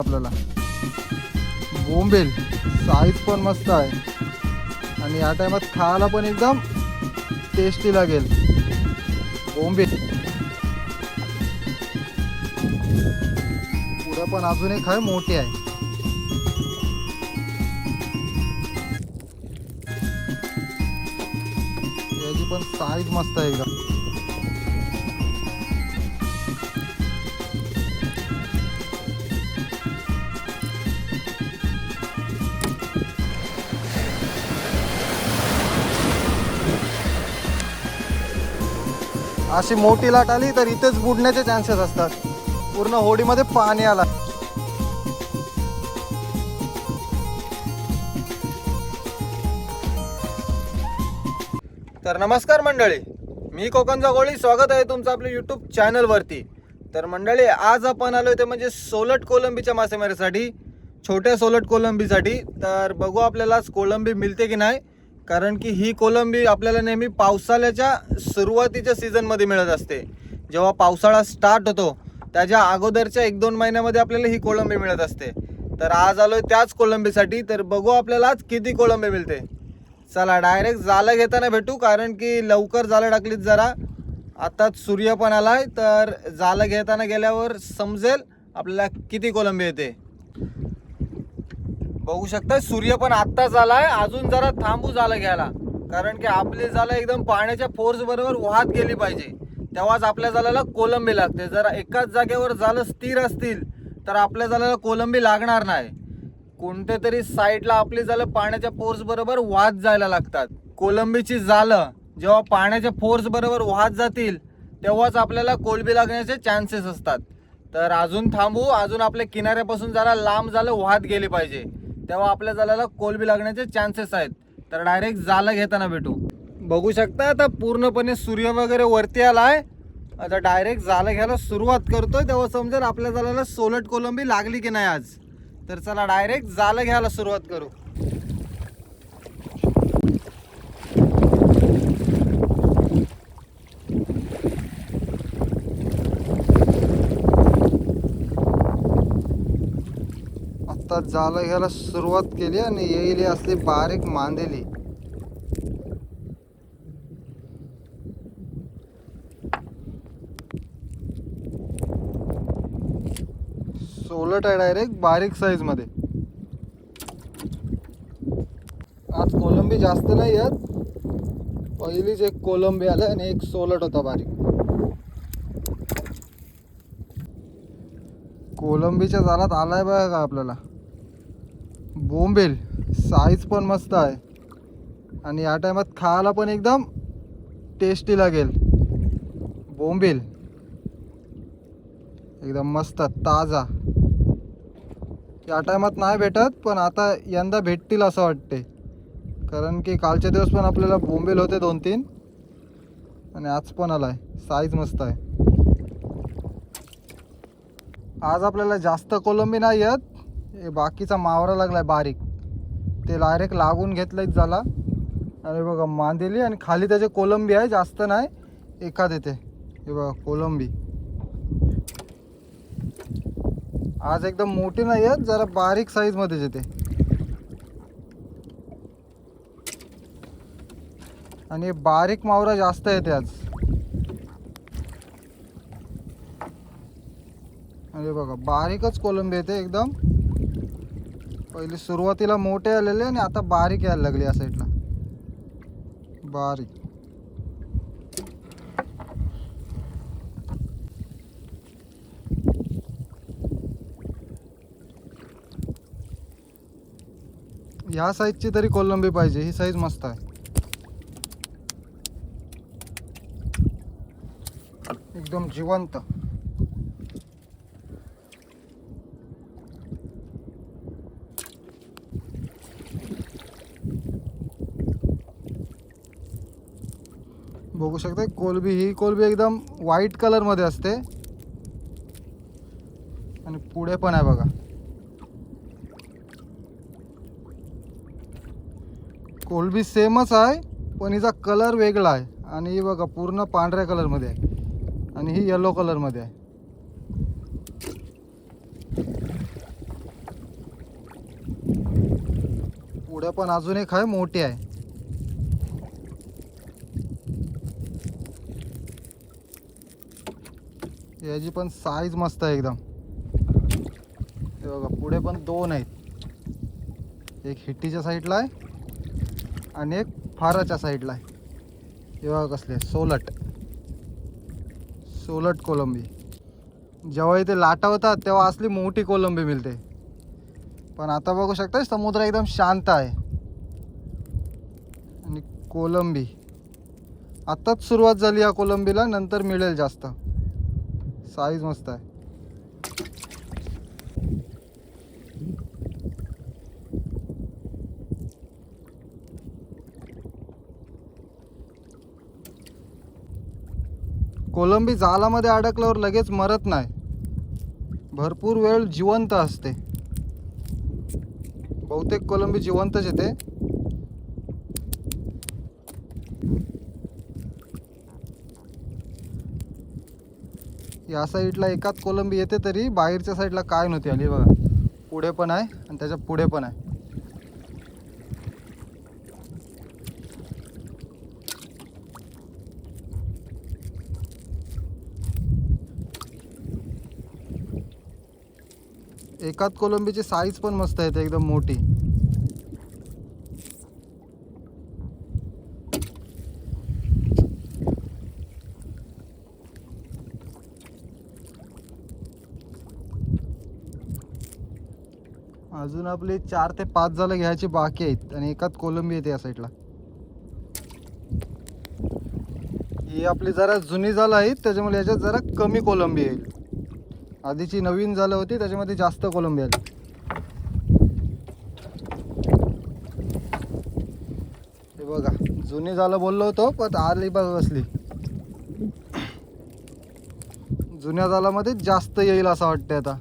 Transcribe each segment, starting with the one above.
आपल्याला बोंबील साईज पण मस्त आहे आणि या टायमात खायला पण एकदम टेस्टी लागेल बोंबील. पुढं पण अजून एक आहे, मोठी आहे. याची पण साईज मस्त आहे एकदम. अशी मोठी लाट आली तर इथेच बुडण्याचे चान्सेस असतात. पूर्ण होडीमध्ये पाणी आला. तर नमस्कार मंडळी, मी कोकणचा गोळी. स्वागत आहे तुमचं आपल्या यूट्यूब चॅनलवरती. तर मंडळी, आज आपण आलो ते म्हणजे सोलट कोलंबीच्या मासेमारीसाठी, छोट्या सोलट कोलंबीसाठी. तर बघू आपल्याला आज कोलंबी मिळते की नाही, कारण की ही कोलंबी आपल्याला नेहमी पावसाळ्याच्या सुरुवातीच्या सीझनमध्ये मिळत असते. जेव्हा पावसाळा स्टार्ट होतो त्याच्या अगोदरच्या 1-2 महिन्यामध्ये आपल्याला ही कोलंबी मिळत असते. तर आज आलोय त्याच कोलंबीसाठी. तर बघू आपल्याला आज किती कोलंबी मिळते. चला डायरेक्ट जाळं घेताना भेटू, कारण की लवकर जाळं टाकलीत जरा. आताच सूर्य पण आलाय, तर जाळं घेताना गेल्यावर समजेल आपल्याला किती कोलंबी येते. बघू शकता सूर्य पण आत्ताच आलाय. अजून जरा थांबू जाळं घ्यायला, कारण की आपली जाळं एकदम पाण्याच्या फोर्स बरोबर वाहत गेली पाहिजे, तेव्हाच आपल्या जाळ्याला कोलंबी लागते. जर एकाच जागेवर जाळं स्थिर असतील तर आपल्या जाळ्याला कोलंबी लागणार नाही. कोणत्या तरी साईडला आपली जाळं पाण्याच्या फोर्स बरोबर वाहत जायला लागतात. कोलंबीची जाळं जेव्हा पाण्याच्या फोर्स बरोबर वाहत जातील तेव्हाच आपल्याला कोलंबी लागण्याचे चान्सेस असतात. तर अजून थांबू, अजून आपल्या किनाऱ्यापासून जरा लांब जाळं वाहत गेली पाहिजे, तेव्हा आपल्या जाळ्याला कोलंबी लागण्याचे चान्सेस आहेत. तर डायरेक्ट जाळं घेताना भेटू. बघू शकता आता पूर्णपणे सूर्य वगैरे वरती आलाय. आता डायरेक्ट जाळं घ्यायला सुरुवात करतोय, तेव्हा समजेल आपल्या जाळ्याला सोलट कोलंबी लागली की नाही आज. तर चला डायरेक्ट जाळं घ्यायला सुरुवात करू. आता जाळं घ्यायला सुरुवात केली आणि येईल असली बारीक मांदेली. सोलट आहे डायरेक्ट बारीक साईज मध्ये. आज कोलंबी जास्त नाही येत. पहिलीच एक कोलंबी आला आणि एक सोलट होता बारीक. कोलंबीच्या जाळ्यात आलाय बघा का आपल्याला बोंबील. साईज पण मस्त आहे आणि या टायमात खायला पण एकदम टेस्टी लागेल बोंबील. एकदम मस्त ताजा. या टायमात नाही भेटत, पण आता यंदा भेटतील असं वाटते, कारण की कालच्या दिवस पण आपल्याला बोंबील होते 2-3 आणि आज पण आलाय. साईज मस्त आहे. आज आपल्याला जास्त कोलंबी नाही येत. हे बाकीचा मावरा लागलाय बारीक, ते डायरेक्ट लागून घेतलंय झाला. आणि बघा मांदेली आणि खाली त्याचे कोलंबी आहे, जास्त नाही, एखाद येते. हे बघा कोलंबी आज एकदम मोठी नाही आहेत, जरा बारीक साईज मध्येच येते. आणि बारीक मावरा जास्त येते आज. आणि बघा बारीकच कोलंबी येते एकदम. पहिले सुरुवातीला मोठे आलेले आणि आता बारीक यायला लागले या साईडला बारीक. ह्या साईजची तरी कोलंबी पाहिजे. ही साईज मस्त आहे एकदम जिवंत. बघू शकता कोलंबी. ही कोलंबी एकदम व्हाईट कलर मध्ये असते आणि पुढे पण आहे बघा. कोलंबी सेमच आहे, पण हिचा कलर वेगळा आहे. आणि ही बघा पूर्ण पांढऱ्या कलर मध्ये आहे आणि ही येलो कलर मध्ये आहे. पुढे पण अजून एक आहे, मोठी आहे. याची पण साईज मस्त आहे एकदम. हे बघा पुढे पण दोन आहेत, एक हिट्टीच्या साईडला आहे आणि एक फाराच्या साईडला आहे. हे बघा कसले सोलट सोलट कोलंबी. जेव्हा इथे लाटा होतात तेव्हा असली मोठी कोलंबी मिळते, पण आता बघू शकता समुद्र एकदम शांत आहे. आणि कोलंबी आत्ताच सुरुवात झाली या कोलंबीला, नंतर मिळेल जास्त. साईज मस्त आहे. कोलंबी जाळामध्ये अडकल्यावर लगेच मरत नाही, भरपूर वेळ जिवंत असते. बहुतेक कोलंबी जिवंतच येते. या साईडला एकाच कोलंबी येते, तरी बाहेरच्या साईडला काय नव्हती आली. बघा पुढे पण आहे आणि त्याच्या पुढे पण आहे. एकाच कोलंबीची साईज पण मस्त आहे, एकदम मोठी. अजून आपली 4 ते 5 जाळं घ्यायची बाकी आहेत आणि एकाच कोलंबी येते या साईडला. ही आपली जरा जुनी जाळं आहेत, त्याच्यामुळे याच्यात जरा कमी कोलंबी येईल. आधीची नवीन जाळं होती त्याच्यामध्ये जास्त कोलंबी आली. हे बघा जुनी जाळं बोललो होतो, पण आली बसली. जुन्या जाळामध्ये जास्त येईल असं वाटतंय आता.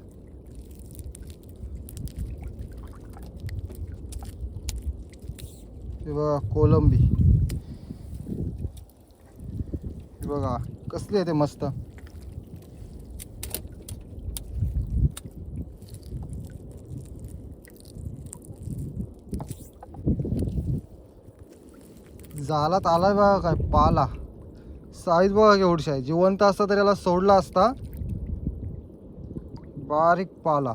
हे बघा कोलंबी, हे बघा कसली आहे ते मस्त. जाळात आलाय बघा काय पाला. साईज बघा केवढी आहे. जिवंत असता तर याला सोडला असता. बारीक पाला.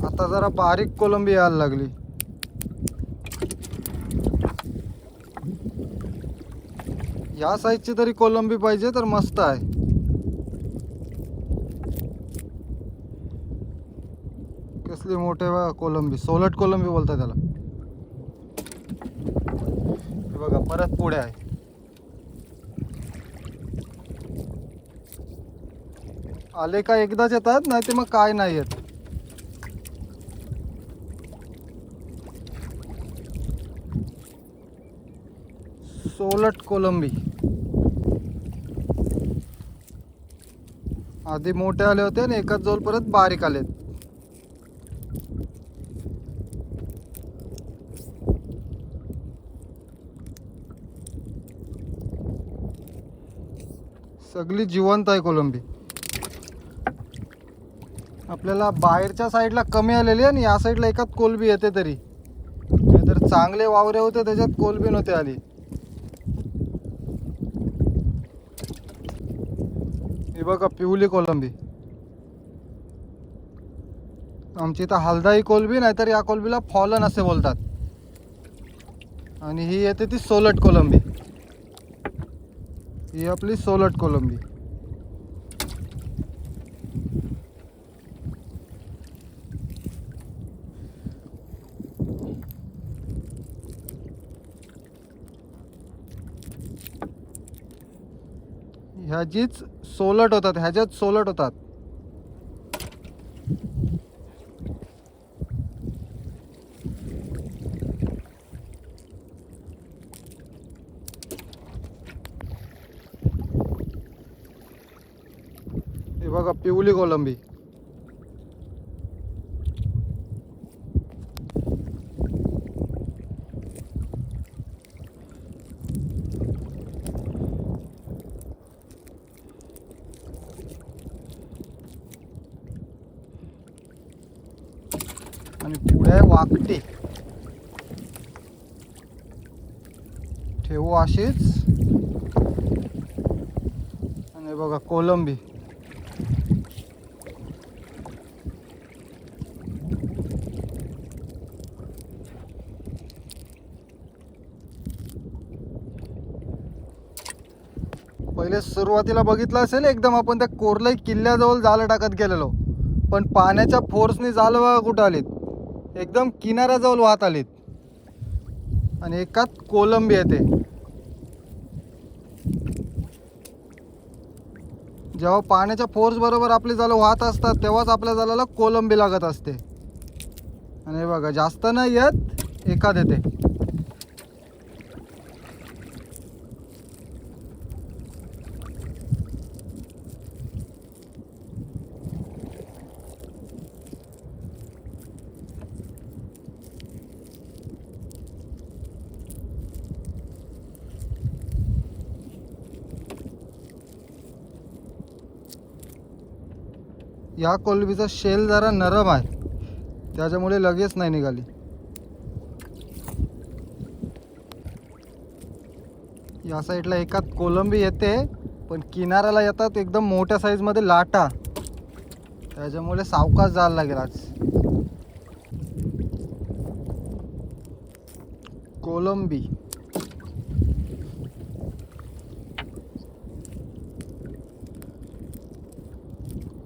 आता जरा बारीक कोलंबी यायला लागली. या साईजची तरी कोलंबी पाहिजे तर मस्त आहे. कसली मोठे बघा कोलंबी, सोलट कोलंबी बोलतात त्याला. हे बघा परत पुढे आहे. आले का एकदाच येतात, नाही ते मग काय नाही येत. सोलट कोलंबी आधी मोठे आले होते आणि एकाच जोल परत बारीक आलेत. सगळी जिवंत आहे कोलंबी. आपल्याला बाहेरच्या साईडला कमी आलेली आणि या साईडला एकाच कोलंबी येते. तरी तर चांगले वावरे होते त्याच्यात कोलंबी नव्हती आली. ही बघा पिवली कोलंबी. आमची इथं हलदाई कोलंबी, नाहीतर या कोलंबीला फॉलन असे बोलतात. आणि ही येते ती सोलट कोलंबी. ही आपली सोलट कोलंबी. ह्याचीच सोलट होतात, ह्याच्यात सोलट होतात. पिवली कोलंबी. आणि पुढे वाकटी. ठेवू अशीच. आणि बघा कोलंबी. पहिले सुरुवातीला बघितलं असेल एकदम आपण त्या कोरलाई किल्ल्याजवळ जाळं टाकत गेलेलो, पण पाण्याच्या फोर्सने जाळं बघा कुठं आलीत, एकदम किनाऱ्याजवळ वाहत आलीत. आणि एकात कोलंबी येते. जेव्हा पाण्याच्या फोर्स बरोबर आपली जाळं वाहत असतात तेव्हाच आपल्या जाळ्याला कोलंबी लागत असते. आणि बघा जास्त नाही येत, एकात येते. या कोलंबीचा शेल जरा नरम आहे, त्याच्यामुळे लगेच नाही निघाली. या साईडला एकात कोलंबी येते, पण किनाऱ्याला येतात एकदम मोठ्या साईजमध्ये लाटा, त्याच्यामुळे सावकाश जायला लागेल आज. कोलंबी.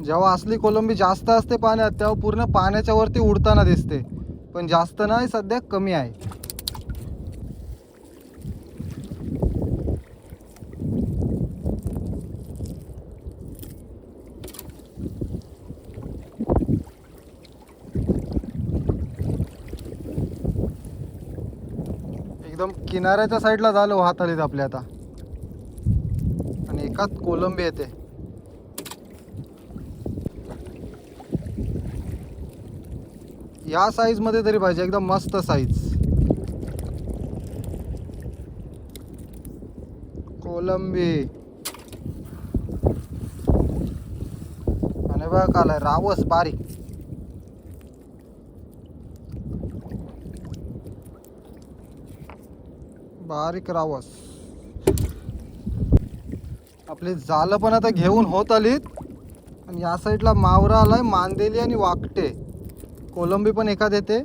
जेव्हा असली कोलंबी जास्त असते पाण्यात तेव्हा पूर्ण पाण्याच्या वरती उडताना दिसते, पण जास्त नाही, सध्या कमी आहे. एकदम किनाऱ्याच्या साईडला झालं वाहत आलीत आपल्या आता. आणि एकात कोलंबी येते. या साईज मध्ये तरी पाहिजे, एकदम मस्त साईज. कोलंबी. आणि बघा काल रावस बारीक. बारीक रावस. आपली जाळं पण आता घेऊन होत आलीत. आणि या साईडला मावरा आलाय, मांदेली आणि वाकटे. कोलंबी पण एकात येते.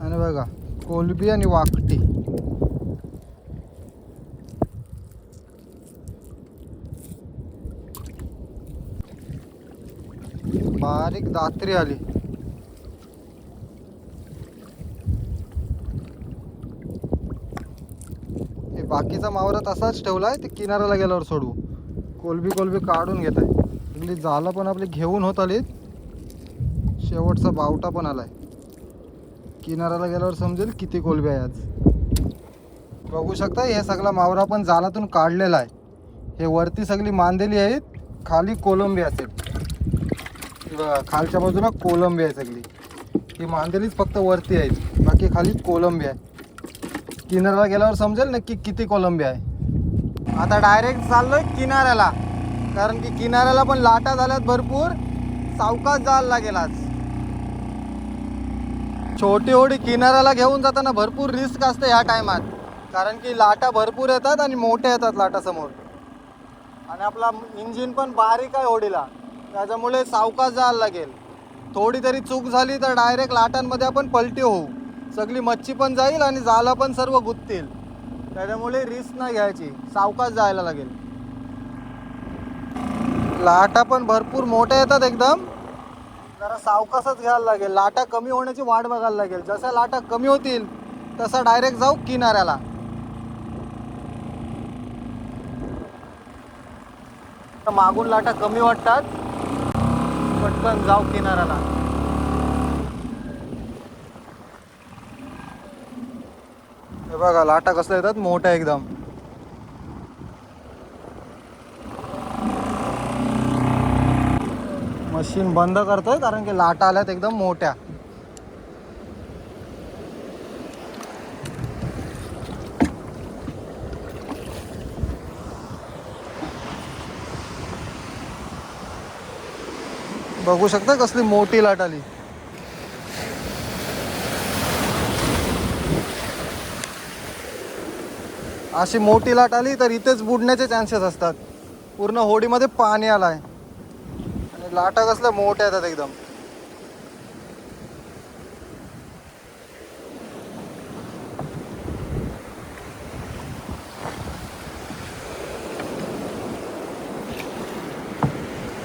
आणि बघा कोलंबी आणि वाकटी. बारीक दात्री आली. हे बाकीचा मावरा तसाच ठेवलाय, ते किनाऱ्याला गेल्यावर सोडवू. कोलंबी काढून घेत आहे. जाळं पण आपली घेऊन होत आलीत. शेवटचा बावटा पण आलाय. किनाऱ्याला गेल्यावर समजेल किती कोलंबी आहे आज. बघू शकता हे सगळा मावरा पण जाळातून काढलेला आहे. हे वरती सगळी मांदेली आहेत, खाली कोलंबी असेल. खालच्या बाजूला कोलंबी आहे सगळी. ही मांदेलीच फक्त वरती आहेत, बाकी खाली कोलंबी आहे. किनाऱ्याला गेल्यावर समजेल नक्की किती कोलंबी आहे. आता डायरेक्ट चाललोय किनाऱ्याला, कारण की किनाऱ्याला पण लाटा झाल्यात भरपूर. सावकाश जायला लागेल आज. छोटी होडी किनाऱ्याला घेऊन जाताना भरपूर रिस्क असते ह्या टायमात, कारण की लाटा भरपूर येतात आणि मोठ्या येतात लाटा समोर. आणि आपला इंजिन पण बारीक आहे होडीला, त्याच्यामुळे सावकाश जायला लागेल. थोडी तरी चूक झाली तर डायरेक्ट लाटांमध्ये आपण पलटी होऊ. सगळी मच्छी पण जाईल आणि जाळं पण सर्व गुंततील, त्याच्यामुळे रिस्क नाही घ्यायची, सावकाश जायला लागेल. लाटा पण भरपूर मोठ्या येतात एकदम, जरा सावकाशच घ्यायला लागेल. लाटा कमी होण्याची वाट बघायला लागेल. जशा लाटा कमी होतील तसा डायरेक्ट जाऊ किनाऱ्याला. मागून लाटा कमी वाटतात, पटकन जाऊ किनाऱ्याला. हे बघा लाटा कसल्या येतात, मोठ्या एकदम. मशीन बंद करतोय कारण की लाटा आल्यात एकदम मोठ्या. बघू शकता कसली मोठी लाट आली. अशी मोठी लाट आली तर इथेच बुडण्याचे चान्सेस असतात. पूर्ण होडीमध्ये पाणी आलाय आणि लाटा कसल्या मोठ्या येतात एकदम.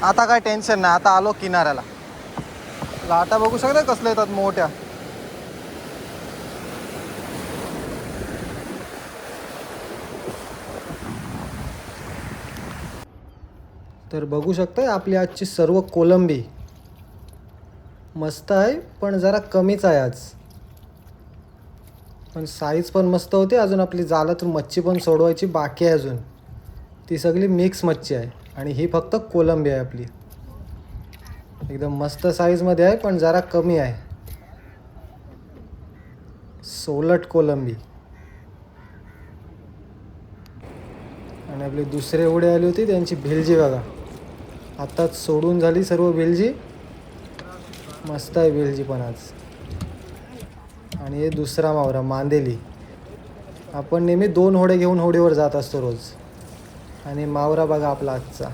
आता काय टेन्शन नाही, आता आलो किनाऱ्याला. लाटा बघू शकता कसल्या येतात मोठ्या. तर बघू शकता आपली आजची सर्व कोलंबी मस्त आहे, पण जरा कमीच आहे आज. पण साईज पण मस्त होती. अजून आपली जाळ्यातून मच्छी पण सोडवायची बाकी आहे अजून. ती सगळी मिक्स मच्छी आहे आणि ही फक्त कोलंबी आहे आपली. एकदम मस्त साईजमध्ये आहे पण जरा कमी आहे. सोलट कोलंबी. आणि आपली दुसरे उडे आली होती त्यांची भेलजी बघा. आताच सोडून झाली सर्व भेलजी. मस्त आहे भेलजी पण आज. आणि हे दुसरा मावरा मांदेली. आपण नेहमी 2 होडे घेऊन होडीवर जात असतो रोज. आणि मावरा बघा आपला आजचा.